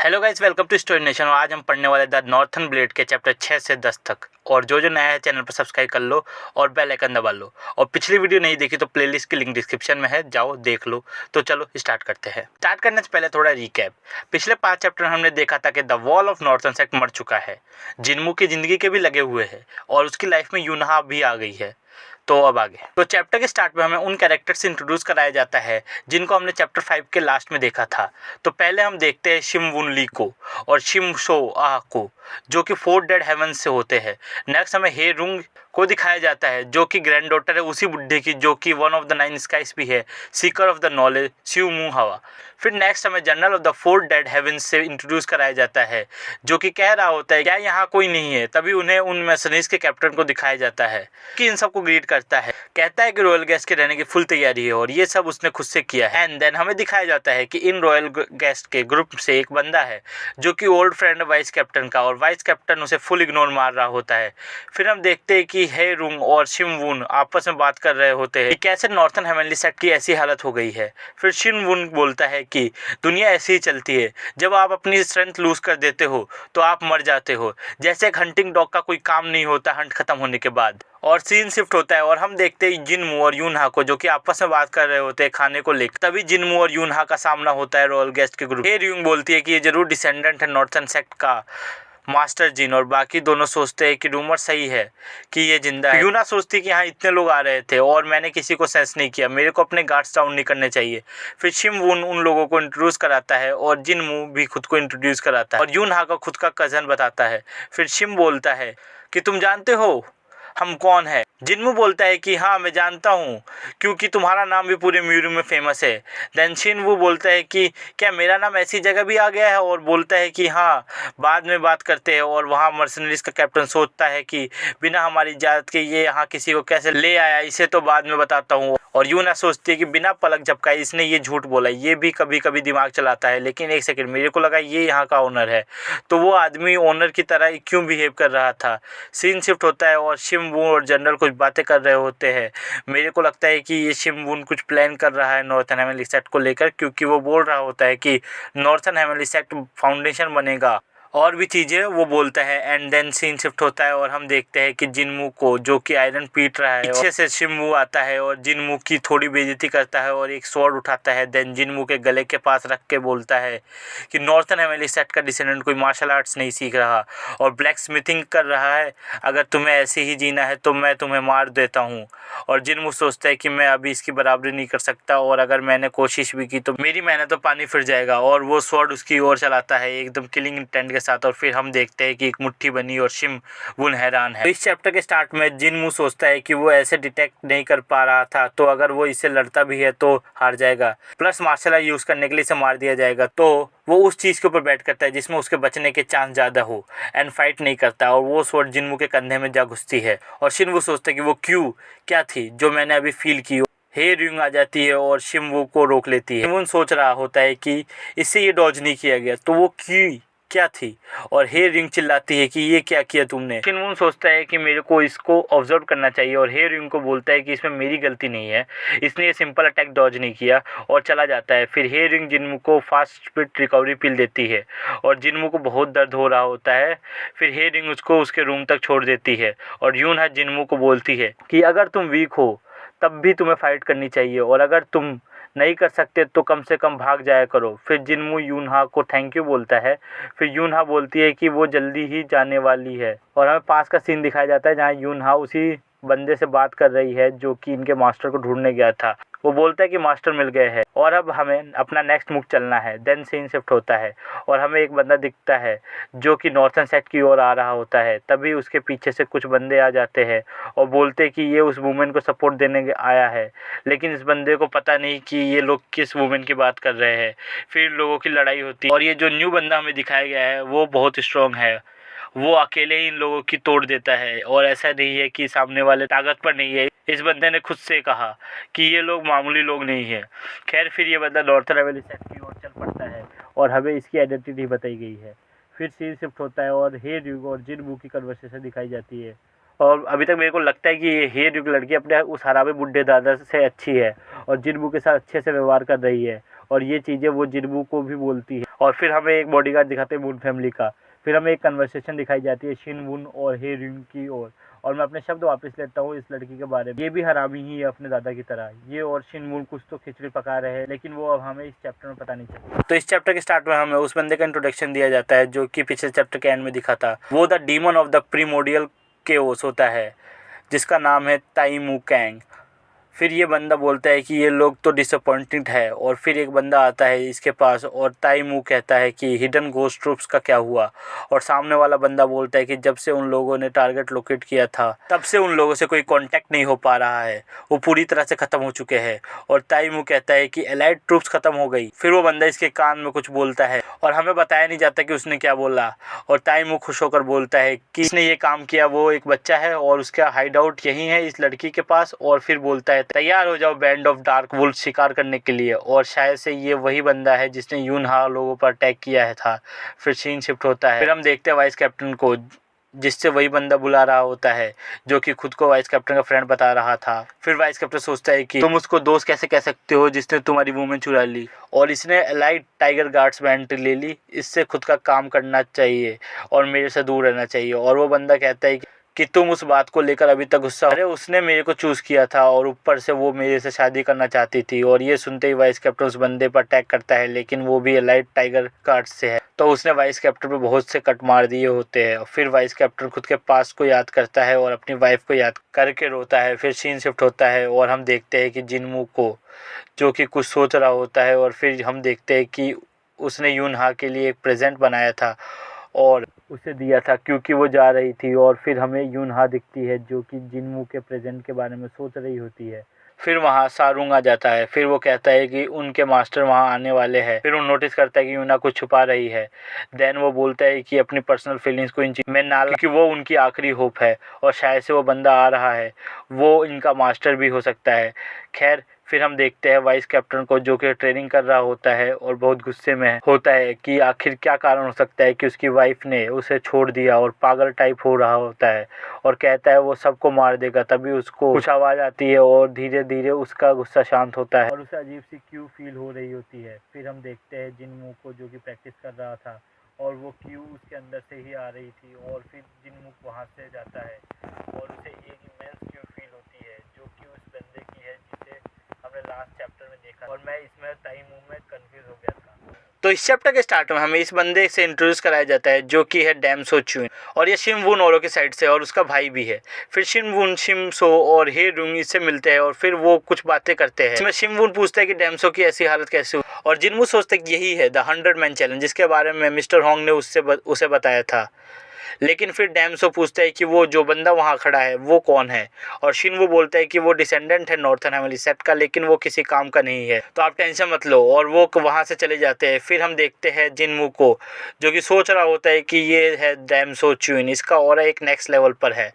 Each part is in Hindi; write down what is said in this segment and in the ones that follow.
Hello guys, welcome to story nation. और आज हम पढ़ने वाले द नॉर्थन ब्लेड के चैप्टर 6 से 10 तक। और जो नया है चैनल पर सब्सक्राइब कर लो और बेल आइकन दबा लो। और पिछली वीडियो नहीं देखी तो प्लेलिस्ट की लिंक डिस्क्रिप्शन में है, जाओ देख लो। तो चलो स्टार्ट करते हैं। स्टार्ट करने से पहले थोड़ा रिकैप। पिछले 5 चैप्टर हमने देखा था कि the wall of northern sect मर चुका है, जिनमू की ज़िंदगी के भी लगे हुए हैं और उसकी लाइफ में यूनहा भी आ गई है। तो अब आगे तो चैप्टर के स्टार्ट में हमें उन कैरेक्टर से इंट्रोड्यूस कराया जाता है जिनको हमने चैप्टर 5 के लास्ट में देखा था। तो पहले हम देखते हैं शिम वुन ली को और शिम शो आह को, जो कि 4 डेड हेवंस से होते हैं। नेक्स्ट हमें हे रुंग को दिखाया जाता है, जो कि ग्रैंड डॉटर है उसी बुढ़े की, जो कि वन ऑफ द 9 स्काइज भी है, सीकर ऑफ द नॉलेज शिव मू हवा। फिर नेक्स्ट हमें general of the 4 dead heavens से इंट्रोड्यूस कराया जाता है, जो कि कह रहा होता है क्या यहाँ कोई नहीं है। तभी उन्हें उन मैसनीज के कैप्टन को दिखाया जाता है कि इन सबको ग्रीट करता है, कहता है कि रॉयल गेस्ट के रहने की फुल तैयारी है और ये सब उसने खुद से किया है। एंड देन हमें दिखाया जाता है कि इन रॉयल गेस्ट के ग्रुप से एक बंदा है जो कि ओल्ड फ्रेंड वाइस कैप्टन का, और वाइस कैप्टन उसे फुल इग्नोर मार रहा होता है। फिर हम देखते हैं कि हे रुंग और शिम वुन आपस में बात कर रहे होते हैं कि कैसे नॉर्थन हेवनली सेक्ट की ऐसी हालत हो गई है। फिर शिम वुन बोलता है कि दुनिया ऐसी ही चलती है, जब आप अपनी स्ट्रेंथ लूज कर देते हो तो आप मर जाते हो, जैसे एक हंटिंग डॉग का कोई काम नहीं होता हंट खत्म होने के बाद। और सीन शिफ्ट होता है और हम देखते हैं जिनमू और यूनहा को, जो कि आपस में बात कर रहे होते हैं खाने को लेकर। तभी जिनमू और यूनहा का सामना होता है रॉयल गेस्ट के ग्रुप। हे रिंग बोलती है कि ये जरूर डिसेंडेंट है नॉर्थन सेक्ट का मास्टर जिन, और बाकी दोनों सोचते हैं कि रूमर सही है कि ये जिंदा है। यूना सोचती है कि यहाँ इतने लोग आ रहे थे और मैंने किसी को सेंस नहीं किया, मेरे को अपने गार्ड्स डाउन नहीं करने चाहिए। फिर शिम वुन उन लोगों को इंट्रोड्यूस कराता है और जिनमू भी खुद को इंट्रोड्यूस कराता है और यूनहा का खुद का कजन बताता है। फिर शिम बोलता है कि तुम जानते हो हम कौन है। जिनमू बोलता है कि हाँ मैं जानता हूँ, क्योंकि तुम्हारा नाम भी पूरे म्यूरू में फेमस है। देन शिनवू बोलता है कि क्या मेरा नाम ऐसी जगह भी आ गया है, और बोलता है कि हाँ बाद में बात करते हैं। और वहाँ मर्सनरीज का कैप्टन सोचता है कि बिना हमारी इजाज़त के ये यहाँ किसी को कैसे ले आया, इसे तो बाद में बताता हूँ। और यूना सोचती है कि बिना पलक झपकाए इसने ये झूठ बोला, ये भी कभी कभी दिमाग चलाता है, लेकिन एक सेकंड मेरे को लगा ये यहाँ का ओनर है, तो वो आदमी ओनर की तरह क्यों बिहेव कर रहा था। सीन शिफ्ट होता है और शिमवू और जनरल कुछ बातें कर रहे होते हैं। मेरे को लगता है कि ये शिमवून कुछ प्लान कर रहा है नॉर्थन हेवनली सेक्ट को लेकर, क्योंकि वो बोल रहा होता है कि नॉर्थन हेवनली सेक्ट फाउंडेशन बनेगा और भी चीज़ें वो बोलता है। एंड देन सीन शिफ्ट होता है और हम देखते हैं कि जिनमू को, जो कि आयरन पीट रहा है, पीछे से शिमवू आता है और जिनमू की थोड़ी बेइज्जती करता है और एक स्वॉर्ड उठाता है। देन जिनमू के गले के पास रख के बोलता है कि नॉर्थन हेवनली सेक्ट का डिसेंडेंट कोई मार्शल आर्ट्स नहीं सीख रहा और ब्लैक स्मिथिंग कर रहा है, अगर तुम्हें ऐसे ही जीना है तो मैं तुम्हें मार देता हूँ। और जिनमू सोचता है कि मैं अभी इसकी बराबरी नहीं कर सकता, और अगर मैंने कोशिश भी की तो मेरी मेहनत तो पानी फिर जाएगा। और वो स्वॉर्ड उसकी ओर चलाता है एकदम किलिंग इंटेंट के साथ, और फिर हम देखते हैं कि एक मुट्ठी बनी और शिम वुन हैरान है। तो इस चैप्टर के स्टार्ट में जिनमू सोचता है कि वो ऐसे डिटेक्ट नहीं कर पा रहा था, तो अगर वो इससे लड़ता भी है तो हार जाएगा, प्लस मार्शल आर्ट यूज करने के लिए इसे मार दिया जाएगा। तो वो उस चीज़ के ऊपर बैठ करता है जिसमें उसके बचने के चांस ज़्यादा हो, एंड फाइट नहीं करता, और वो स्वॉर्ड जिनमू के कंधे में जा घुसती है। और शिनवू सोचता है कि वो क्यों क्या थी जो मैंने अभी फील की। हे रिंग आ जाती है और शिमवू को रोक लेती है। शिमवू सोच रहा होता है कि इससे ये डॉज नहीं किया गया, तो वो क्या थी। और हे रिंग चिल्लाती है कि ये क्या किया तुमने। शिनवू सोचता है कि मेरे को इसको ऑब्जर्व करना चाहिए, और हे रिंग को बोलता है कि इसमें मेरी गलती नहीं है, इसने ये सिंपल अटैक डॉज नहीं किया, और चला जाता है। फिर हे रिंग जिनमू को फास्ट स्पीड रिकवरी पिल देती है और जिनमू को बहुत दर्द हो रहा होता है। फिर हे रिंग उसको उसके रूम तक छोड़ देती है और यूनहा जिनमू को बोलती है कि अगर तुम वीक हो तब भी तुम्हें फाइट करनी चाहिए, और अगर तुम नहीं कर सकते तो कम से कम भाग जाया करो। फिर जिनमू यूनहा को थैंक यू बोलता है। फिर यूनहा बोलती है कि वो जल्दी ही जाने वाली है, और हमें पास का सीन दिखाया जाता है जहाँ यूनहा उसी बंदे से बात कर रही है जो कि इनके मास्टर को ढूंढने गया था। वो बोलता है कि मास्टर मिल गए हैं और अब हमें अपना नेक्स्ट मूव चलना है। देन सीन शिफ्ट होता है और हमें एक बंदा दिखता है जो कि नॉर्थन सेक्ट की ओर आ रहा होता है। तभी उसके पीछे से कुछ बंदे आ जाते हैं और बोलते हैं कि ये उस वुमेन को सपोर्ट देने आया है, लेकिन इस बंदे को पता नहीं कि ये लोग किस वुमेन की बात कर रहे हैं। फिर लोगों की लड़ाई होती है और ये जो न्यू बंदा हमें दिखाया गया है वो बहुत स्ट्रॉन्ग है, वो अकेले ही इन लोगों की तोड़ देता है। और ऐसा नहीं है कि सामने वाले ताकत पर नहीं है, इस बंदे ने खुद से कहा कि ये लोग मामूली लोग नहीं है। खैर फिर ये बंदा नॉर्थन हेवनली सेक्ट की ओर चल पड़ता है और हमें इसकी आइडेंटिटी बताई गई है। फिर सीन शिफ्ट होता है और हे ड्यूग और जिनवू की कन्वर्सेशन दिखाई जाती है, और अभी तक मेरे को लगता है कि ये हे ड्यूग लड़की अपने उस हरामी बुढ़े दादा से अच्छी है और जिनवू के साथ अच्छे से व्यवहार कर रही है, और ये चीज़ें वो जिनवू को भी बोलती है। और फिर हमें एक बॉडीगार्ड दिखाते हैं वुन फैमिली का। फिर हमें एक कन्वर्सेशन दिखाई जाती है शिन वुन और हे रिंग की ओर। और मैं अपने शब्द वापस लेता हूँ इस लड़की के बारे में। ये भी हरामी ही है अपने दादा की तरह। ये और शिन वुन कुछ तो खिचड़ी पका रहे हैं, लेकिन वो अब हमें इस चैप्टर में पता नहीं चलता। तो इस चैप्टर के स्टार्ट में हमें उस बंदे का इंट्रोडक्शन दिया जाता है जो कि पिछले चैप्टर के एंड में दिखा था। वो the demon of the primordial chaos होता है, जिसका नाम है ताई मू कैंग। फिर ये बंदा बोलता है कि ये लोग तो डिसअपॉइंटेड है। और फिर एक बंदा आता है इसके पास और ताई मू कहता है कि हिडन गोस्ट ट्रूप्स का क्या हुआ। और सामने वाला बंदा बोलता है कि जब से उन लोगों ने टारगेट लोकेट किया था तब से उन लोगों से कोई कांटेक्ट नहीं हो पा रहा है, वो पूरी तरह से ख़त्म हो चुके हैं। और ताई मू कहता है कि एलाइड ट्रूप्स ख़त्म हो गई। फिर वो बंदा इसके कान में कुछ बोलता है और हमें बताया नहीं जाता कि उसने क्या बोला। और ताई मू खुश होकर बोलता है कि इसने ये काम किया वो एक बच्चा है और उसका हाइड आउट यहीं है इस लड़की के पास। और फिर बोलता है तैयार हो जाओ बैंड ऑफ डार्क वुल्फ शिकार करने के लिए। और शायद से ये वही बंदा है जिसने यूनहा लोगों पर अटैक किया है था। फिर सीन शिफ्ट होता है। फिर हम देखते हैं वाइस कैप्टन को, जिससे वही बंदा बुला रहा होता है जो कि खुद को वाइस कैप्टन का फ्रेंड बता रहा था। फिर वाइस कैप्टन सोचता है कि तुम उसको दोस्त कैसे कह सकते हो जिसने तुम्हारी वूमेन चुरा ली और इसने एलाइड टाइगर गार्ड्स बैंड ले ली। इससे खुद का काम करना चाहिए और मेरे से दूर रहना चाहिए। और वो बंदा कहता है कि तुम उस बात को लेकर अभी तक गुस्सा, अरे उसने मेरे को चूज़ किया था और ऊपर से वो मेरे से शादी करना चाहती थी। और ये सुनते ही वाइस कैप्टन उस बंदे पर अटैक करता है, लेकिन वो भी एलाइड टाइगर गार्ड से है तो उसने वाइस कैप्टन पे बहुत से कट मार दिए होते हैं। फिर वाइस कैप्टन खुद के पास को याद करता है और अपनी वाइफ को याद करके रोता है। फिर सीन शिफ्ट होता है और हम देखते हैं कि जिनमू को जो कि कुछ सोच रहा होता है। और फिर हम देखते हैं कि उसने यूनहा के लिए एक प्रेजेंट बनाया था और उसे दिया था क्योंकि वो जा रही थी। और फिर हमें यूनहा दिखती है जो कि जिनमू के प्रेजेंट के बारे में सोच रही होती है। फिर वहाँ सारुंग आ जाता है। फिर वो कहता है कि उनके मास्टर वहाँ आने वाले हैं। फिर वो नोटिस करता है कि यूना कुछ छुपा रही है। देन वो बोलता है कि अपनी पर्सनल फीलिंग्स को इन चीज़ में ना, क्योंकि वो उनकी आखिरी होप है और शायद से वो बंदा आ रहा है वो इनका मास्टर भी हो सकता है। खैर फिर हम देखते हैं वाइस कैप्टन को जो कि ट्रेनिंग कर रहा होता है और बहुत गुस्से में होता है कि आखिर क्या कारण हो सकता है कि उसकी वाइफ ने उसे छोड़ दिया। और पागल टाइप हो रहा होता है और कहता है वो सबको मार देगा। तभी उसको कुछ आवाज़ आती है और धीरे धीरे उसका गुस्सा शांत होता है और उसे अजीब सी क्यू फील हो रही होती है। फिर हम देखते हैं जिनमू को जो कि प्रैक्टिस कर रहा था और वो क्यू उसके अंदर से ही आ रही थी। और फिर जिनमू वहाँ से जाता है और उसे एक इमेंस क्यू फील होती है जो कि उस बंदे की है जिसे हमने लास्ट चैप्टर में देखा। और मैं इसमें टाइम में कंफ्यूज हो गया था। तो इस चैप्टर के स्टार्ट में हमें इस बंदे से इंट्रोड्यूस कराया जाता है जो कि है डैम सो च्यून और ये शिम वुन ओरो की साइड से और उसका भाई भी है। फिर शिम वुन शिम सो और हे रुंग इससे मिलते हैं और फिर वो कुछ बातें करते हैं। इसमें शिम वुन पूछता है कि डैम सो की ऐसी हालत कैसे हुई और जिनमू सोचते कि यही है द 100 मैन चैलेंज जिसके बारे में मिस्टर होंग ने उसे बताया था। लेकिन फिर डैमसो पूछता है कि वो जो बंदा वहाँ खड़ा है वो कौन है। और शिनवू बोलता है कि वो डिसेंडेंट है नॉर्थन फैमिली सेट का, लेकिन वो किसी काम का नहीं है तो आप टेंशन मत लो। और वो वहाँ से चले जाते हैं। फिर हम देखते हैं जिनमू को जो कि सोच रहा होता है कि ये है डैमसो च्यून, इसका और एक नेक्स्ट लेवल पर है।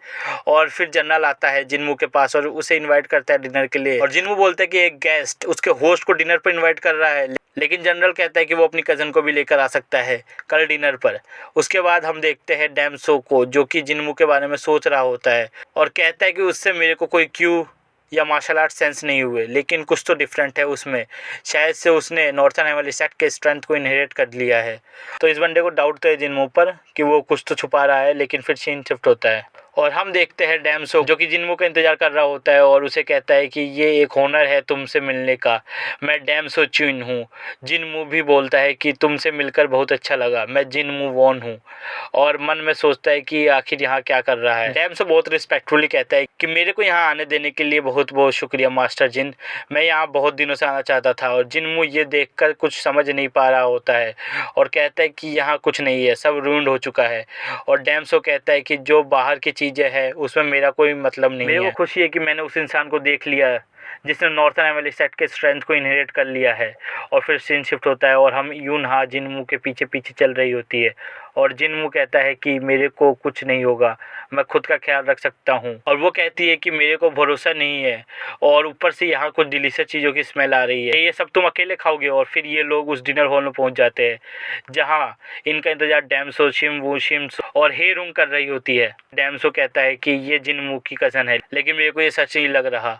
और फिर जनरल आता है जिनमू के पास और उसे इन्वाइट करता है डिनर के लिए। और जिनमू बोलता है कि एक गेस्ट उसके होस्ट को डिनर पर इन्वाइट कर रहा है, लेकिन जनरल कहता है कि वो अपनी कज़न को भी लेकर आ सकता है कल डिनर पर। उसके बाद हम देखते हैं डैमसो को जो कि जिनमू के बारे में सोच रहा होता है और कहता है कि उससे मेरे को कोई क्यू या मार्शल आर्ट सेंस नहीं हुए, लेकिन कुछ तो डिफरेंट है उसमें। शायद से उसने नॉर्थन एमिली सेक्ट के स्ट्रेंथ को इनहेरिट कर लिया है। तो इस बंदे को डाउट तो है जिनमू पर कि वो कुछ तो छुपा रहा है। लेकिन फिर सीन शिफ्ट होता है और हम देखते हैं डैमसो जो कि जिनमू का इंतजार कर रहा होता है और उसे कहता है कि ये एक ऑनर है तुमसे मिलने का, मैं डैमसो च्यून हूँ। जिनमू भी बोलता है कि तुमसे मिलकर बहुत अच्छा लगा, मैं जिनमू वॉन हूँ। और मन में सोचता है कि आखिर यहाँ क्या कर रहा है। डैमसो बहुत रिस्पेक्टफुली कहता है कि मेरे को यहाँ आने देने के लिए बहुत बहुत शुक्रिया मास्टर जिन, मैं यहाँ बहुत दिनों से आना चाहता था। और जिनमू ये देखकर कुछ समझ नहीं पा रहा होता है और कहता है कि यहाँ कुछ नहीं है, सब रूइंड हो चुका है। और डैमसो कहता है कि जो बाहर की चीज़ें हैं उसमें मेरा कोई मतलब नहीं है। मेरे को खुशी है कि मैंने उस इंसान को देख लिया जिसने नॉर्थन एमिली सेट के स्ट्रेंथ को इनहेरिट कर लिया है। और फिर सीन शिफ्ट होता है और हम यूनहा जिनमू के पीछे पीछे चल रही होती है और जिनमू कहता है कि मेरे को कुछ नहीं होगा, मैं खुद का ख्याल रख सकता हूँ। और वो कहती है कि मेरे को भरोसा नहीं है और ऊपर से यहाँ कुछ डिलीशियस चीज़ों की स्मेल आ रही है, ये सब तुम अकेले खाओगे। और फिर ये लोग उस डिनर हॉल में पहुँच जाते हैं जहाँ इनका इंतजार डैमसो शिमवू शिम्स और हे रुंग कर रही होती है। डैमसो कहता है कि ये जिनमू की कज़न है, लेकिन मेरे को ये सच नहीं लग रहा,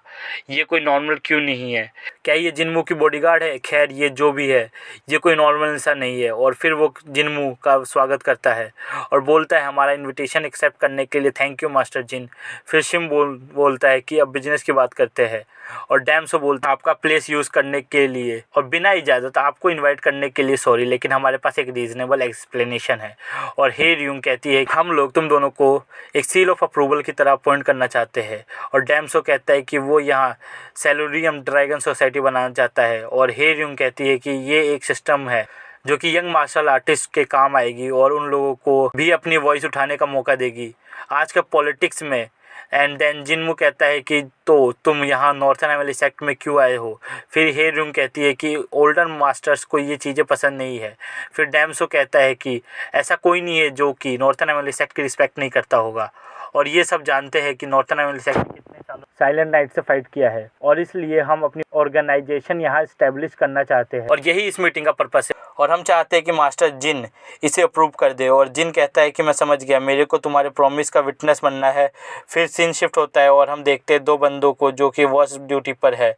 ये कोई नॉर्मल क्यों नहीं है क्या ये जिन्मू की बॉडीगार्ड है? खैर ये जो भी है, ये कोई नॉर्मल इंसान नहीं है। और फिर वो जिन्मू का स्वागत करता है और बोलता है हमारा इनविटेशन एक्सेप्ट करने के लिए थैंक यू मास्टर जिन। फिर शिम बोलता है कि अब बिजनेस की बात करते हैं। और डैम्सो बोलता है आपका प्लेस यूज़ करने के लिए और बिना इजाज़त आपको इनवाइट करने के लिए सॉरी, लेकिन हमारे पास एक रीज़नेबल एक्सप्लेनेशन है। और हे र्यूंग कहती है हम लोग तुम दोनों को एक सील ऑफ अप्रूवल की तरह अपॉइंट करना चाहते हैं। और डैम्सो कहता है कि वो यहाँ सेलोरियम ड्रैगन सोसाइटी बनाना चाहता है। और हे र्यूंग कहती है कि ये एक सिस्टम है जो कि यंग मार्शल आर्टिस्ट के काम आएगी और उन लोगों को भी अपनी वॉइस उठाने का मौका देगी आज के पॉलिटिक्स में। एंड देन जिन्मू कहता है कि तो तुम यहाँ नॉर्थन एमएलए सेक्ट में क्यों आए हो? फिर हे र्यूंग कहती है कि ओल्डर मास्टर्स को ये चीज़ें पसंद नहीं है। फिर डैम्सो कहता है कि ऐसा कोई नहीं है जो कि नॉर्थन एमएलए सेक्ट की रिस्पेक्ट नहीं करता होगा। और ये सब जानते हैं कि नॉर्थन एमएलए सेक्ट कितने सालों साइलेंट नाइट से फाइट किया है और इसलिए हम अपनी ऑर्गेनाइजेशन यहाँ इस्टेब्लिश करना चाहते हैं और यही इस मीटिंग का पर्पस है। और हम चाहते हैं कि मास्टर जिन इसे अप्रूव कर दे। और जिन कहता है कि मैं समझ गया, मेरे को तुम्हारे प्रॉमिस का विटनेस बनना है। फिर सीन शिफ्ट होता है और हम देखते हैं दो बंदों को जो कि वॉच ड्यूटी पर है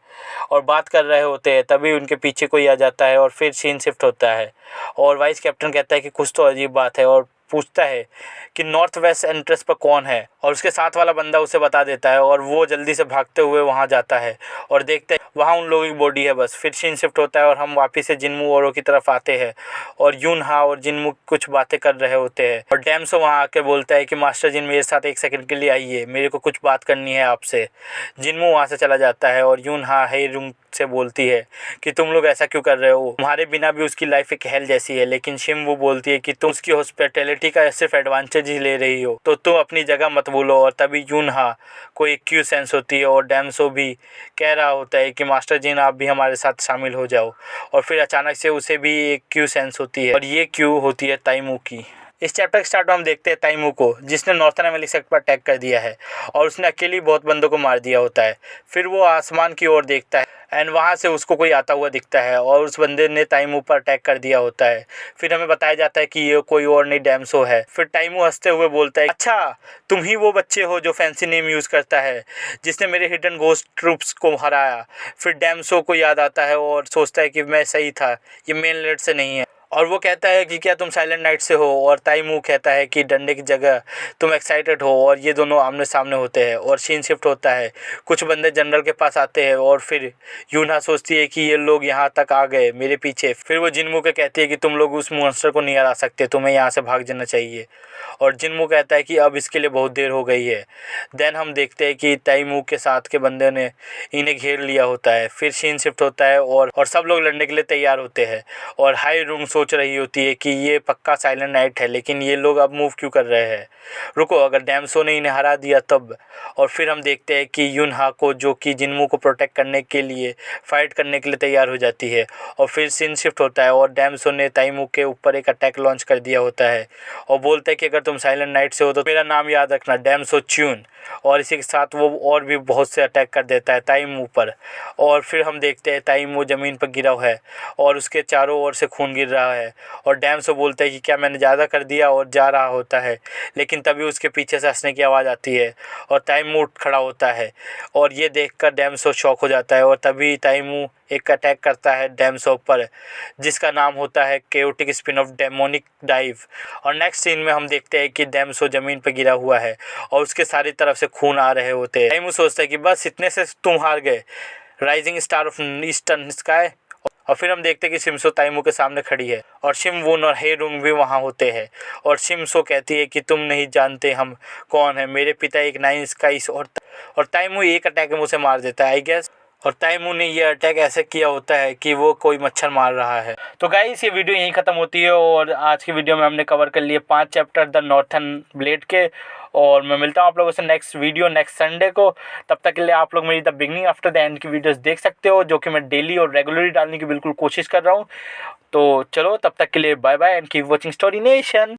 और बात कर रहे होते हैं। तभी उनके पीछे कोई आ जाता है और फिर सीन शिफ्ट होता है और वाइस कैप्टन कहता है कि कुछ तो अजीब बात है और पूछता है कि नॉर्थ वेस्ट एंट्रेंस पर कौन है। और उसके साथ वाला बंदा उसे बता देता है और वो जल्दी से भागते हुए वहाँ जाता है और देखते हैं वहाँ उन लोगों की बॉडी है बस। फिर सीन शिफ्ट होता है और हम वापस से जिन्मू औरों की तरफ आते हैं और यूनहा और जिन्मू कुछ बातें कर रहे होते हैं। और डैम्सो वहाँ आके बोलता है कि मास्टर जिन मेरे साथ एक सेकंड के लिए आइए, मेरे को कुछ बात करनी है आपसे। जिन्मू वहाँ से चला जाता है और यूनहा हे र्यूंग से बोलती है कि तुम लोग ऐसा क्यों कर रहे हो, तुम्हारे बिना भी उसकी लाइफ एक हेल जैसी है। लेकिन शिम वो बोलती है कि तुम उसकी हॉस्पिटैलिटी का सिर्फ एडवांटेज ही ले रही हो, तो तुम अपनी जगह मत भूलो। और तभी यूनहा को एक क्यू सेंस होती है और डैम्सो भी कह रहा होता है कि मास्टर जिन आप भी हमारे साथ शामिल हो जाओ। और फिर अचानक से उसे भी एक क्यू सेंस होती है और ये क्यू होती है ताइमू की। इस चैप्टर के स्टार्ट में हम देखते हैं ताइमू को, जिसने नॉर्थन एमएलए सेक्ट पर अटैक कर दिया है और उसने अकेले बहुत बंदों को मार दिया होता है। फिर वो आसमान की ओर देखता है एंड वहाँ से उसको कोई आता हुआ दिखता है और उस बंदे ने ताइमू पर अटैक कर दिया होता है। फिर हमें बताया जाता है कि ये कोई और नहीं डैम्सो है। फिर ताइमू हंसते हुए बोलता है अच्छा तुम ही वो बच्चे हो जो फैंसी नेम यूज़ करता है, जिसने मेरे हिडन घोस्ट ट्रूप्स को हराया। फिर डैम्सो को याद आता है और सोचता है कि मैं सही था, ये मेन लीड से नहीं है। और वो कहता है कि क्या तुम साइलेंट नाइट से हो? और ताइमू कहता है कि डंडे की जगह तुम एक्साइटेड हो। और ये दोनों आमने सामने होते हैं और सीन शिफ्ट होता है। कुछ बंदे जनरल के पास आते हैं और फिर यूना सोचती है कि ये लोग यहाँ तक आ गए मेरे पीछे। फिर वो जिन्मू के कहती है कि तुम लोग उस मॉन्स्टर को नहीं हरा सकते, तुम्हें यहाँ से भाग जाना चाहिए। और जिन्मू कहता है कि अब इसके लिए बहुत देर हो गई है। देन हम देखते हैं कि ताइमू के साथ के बंदे ने इन्हें घेर लिया होता है। फिर सीन शिफ्ट होता है और सब लोग लड़ने के लिए तैयार होते हैं। और हाई रूम सोच रही होती है कि ये पक्का साइलेंट नाइट है, लेकिन ये लोग अब मूव क्यों कर रहे हैं, रुको अगर डैम्सो ने इन्हें हरा दिया तब। और फिर हम देखते हैं कि यूनहा को जो कि जिन्मू को प्रोटेक्ट करने के लिए फाइट करने के लिए तैयार हो जाती है। और फिर सीन शिफ्ट होता है और डैम्सो ने ताइमू के ऊपर एक अटैक लॉन्च कर दिया होता है और बोलता है कि अगर तुम साइलेंट नाइट से हो तो मेरा नाम याद रखना, डैम्सो च्यून। और इसी के साथ वो और भी बहुत से अटैक कर देता है ताइमू पर। और फिर हम देखते हैं ताइमू ज़मीन पर गिरा हुआ है और उसके चारों ओर से खून गिर रहा है। और डैम्सो बोलता है कि क्या मैंने ज़्यादा कर दिया, और जा रहा होता है। लेकिन तभी उसके पीछे से हंसने की आवाज़ आती है और ताइमू उठ खड़ा होता है और ये देखकर डैम्सो शॉक हो जाता है। और तभी ताइमू एक अटैक करता है डैम्सो पर, जिसका नाम होता है chaotic spin off demonic dive. और नेक्स्ट सीन में हम देखते हैं कि डैम्सो ज़मीन पर गिरा हुआ है और उसके सारी तरफ से खून आ रहे होते हैं। ताइमू सोचता है कि बस इतने से तुम हार गए, rising star of eastern sky. और फिर हम देखते हैं कि शिमसो ताइमू के सामने खड़ी है और शिमवून और हेरुंग भी वहाँ होते हैं। और शिमसो कहती है कि तुम नहीं जानते हम कौन है, मेरे पिता एक नाइन स्काइस। और ताइमू एक अटैक में उसे मार देता है आई गेस। और ताइमू ने ये अटैक ऐसे किया होता है कि वो कोई मच्छर मार रहा है। तो गाइस ये वीडियो यहीं ख़त्म होती है और आज की वीडियो में हमने कवर कर लिए 5 चैप्टर द नॉर्थन ब्लेड के। और मैं मिलता हूँ आप लोगों से नेक्स्ट वीडियो नेक्स्ट संडे को। तब तक के लिए आप लोग मेरी the beginning after the end की वीडियोस देख सकते हो, जो कि मैं डेली और रेगुलरली डालने की बिल्कुल कोशिश कर रहा हूँ। तो चलो तब तक के लिए bye bye and keep watching story nation.